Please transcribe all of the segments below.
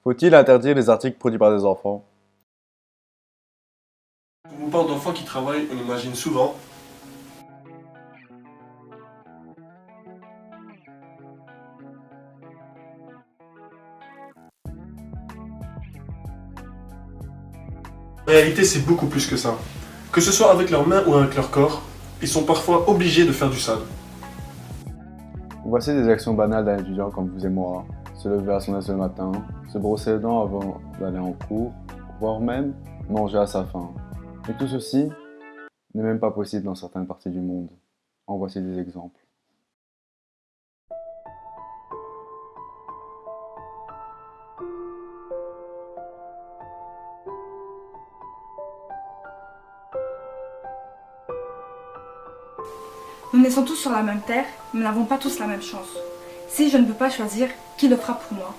Faut-il interdire les articles produits par des enfants? Quand on vous parle d'enfants qui travaillent, on imagine souvent En réalité, c'est beaucoup plus que ça. Que ce soit avec leurs mains ou avec leur corps, ils sont parfois obligés de faire du sale. Voici des actions banales d'un étudiant comme vous et moi. Se lever à son aise le matin, se brosser les dents avant d'aller en cours, voire même manger à sa faim. Et tout ceci n'est même pas possible dans certaines parties du monde. En voici des exemples. Nous naissons tous sur la même terre, mais nous n'avons pas tous la même chance. Si je ne peux pas choisir, qui le fera pour moi?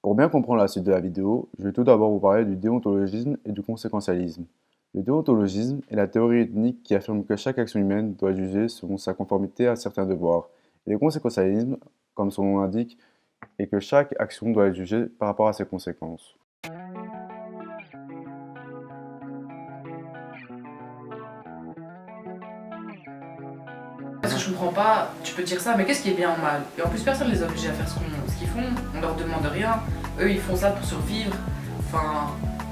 Pour bien comprendre la suite de la vidéo, je vais tout d'abord vous parler du déontologisme et du conséquentialisme. Le déontologisme est la théorie ethnique qui affirme que chaque action humaine doit être jugée selon sa conformité à certains devoirs. Et le conséquentialisme, comme son nom l'indique, est que chaque action doit être jugée par rapport à ses conséquences. Parce que je comprends pas, tu peux dire ça, mais qu'est-ce qui est bien ou mal? Et en plus, personne les oblige à faire ce qu'ils font, on leur demande rien. Eux, ils font ça pour survivre. Enfin,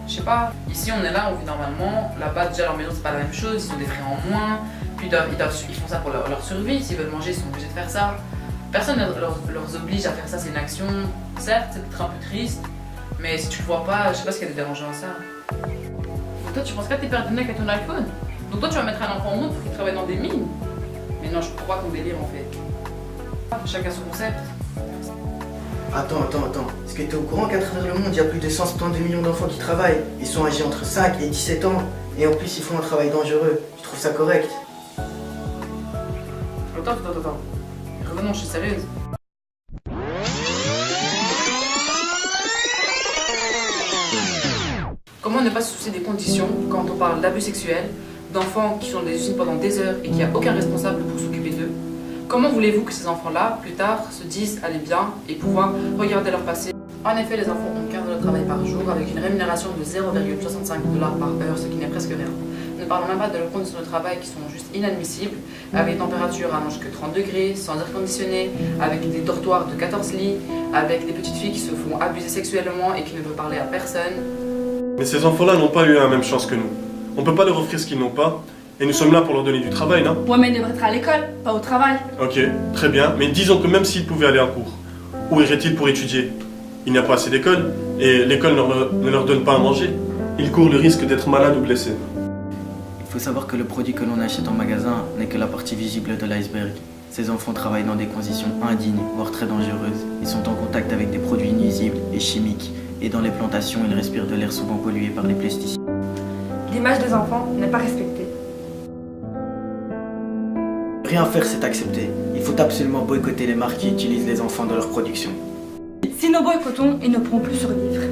je sais pas. Ici, on est là, on vit normalement. Là-bas, déjà, leur maison, c'est pas la même chose, ils ont des frais en moins. Puis ils font ça pour leur survie. S'ils veulent manger, ils sont obligés de faire ça. Personne ne leur oblige à faire ça, c'est une action. Certes, c'est peut-être un peu triste, mais si tu le vois pas, je sais pas ce qu'il y a de dérangeant à ça. Donc toi, tu penses qu'à t'es perdu avec ton iPhone? Donc toi, tu vas mettre un enfant au monde pour qu'il travaille dans des mines? Mais non, je comprends pas ton délire en fait. Chacun son concept. Attends. Est-ce que tu es au courant qu'à travers le monde, il y a plus de 172 millions d'enfants qui travaillent? Ils sont âgés entre 5 et 17 ans. Et en plus, ils font un travail dangereux. Tu trouves ça correct? Attends. Revenons, je suis sérieuse. Comment ne pas se soucier des conditions quand on parle d'abus sexuels, d'enfants qui sont dans des usines pendant des heures et qu'il n'y a aucun responsable pour s'occuper d'eux? Comment voulez-vous que ces enfants-là, plus tard, se disent aller bien et pouvoir regarder leur passé? En effet, les enfants ont 15 heures de travail par jour avec une rémunération de 0,65 $ par heure, ce qui n'est presque rien. Ne parlons même pas de leurs conditions de travail qui sont juste inadmissibles, avec des températures allant jusqu'à 30 degrés, sans air conditionné, avec des dortoirs de 14 lits, avec des petites filles qui se font abuser sexuellement et qui ne veulent parler à personne. Mais ces enfants-là n'ont pas eu la même chance que nous. On peut pas leur offrir ce qu'ils n'ont pas, et nous sommes là pour leur donner du travail, non? Ouais, mais ils devraient être à l'école, pas au travail. Ok, très bien, mais disons que même s'ils pouvaient aller en cours, où iraient-ils pour étudier? Il n'y a pas assez d'école, et l'école ne leur donne pas à manger. Ils courent le risque d'être malades ou blessés. Il faut savoir que le produit que l'on achète en magasin n'est que la partie visible de l'iceberg. Ces enfants travaillent dans des conditions indignes, voire très dangereuses. Ils sont en contact avec des produits nuisibles et chimiques, et dans les plantations, ils respirent de l'air souvent pollué par les pesticides. L'image des enfants n'est pas respectée. Rien faire, c'est accepter. Il faut absolument boycotter les marques qui utilisent les enfants dans leur production. Si nous boycottons, ils ne pourront plus survivre.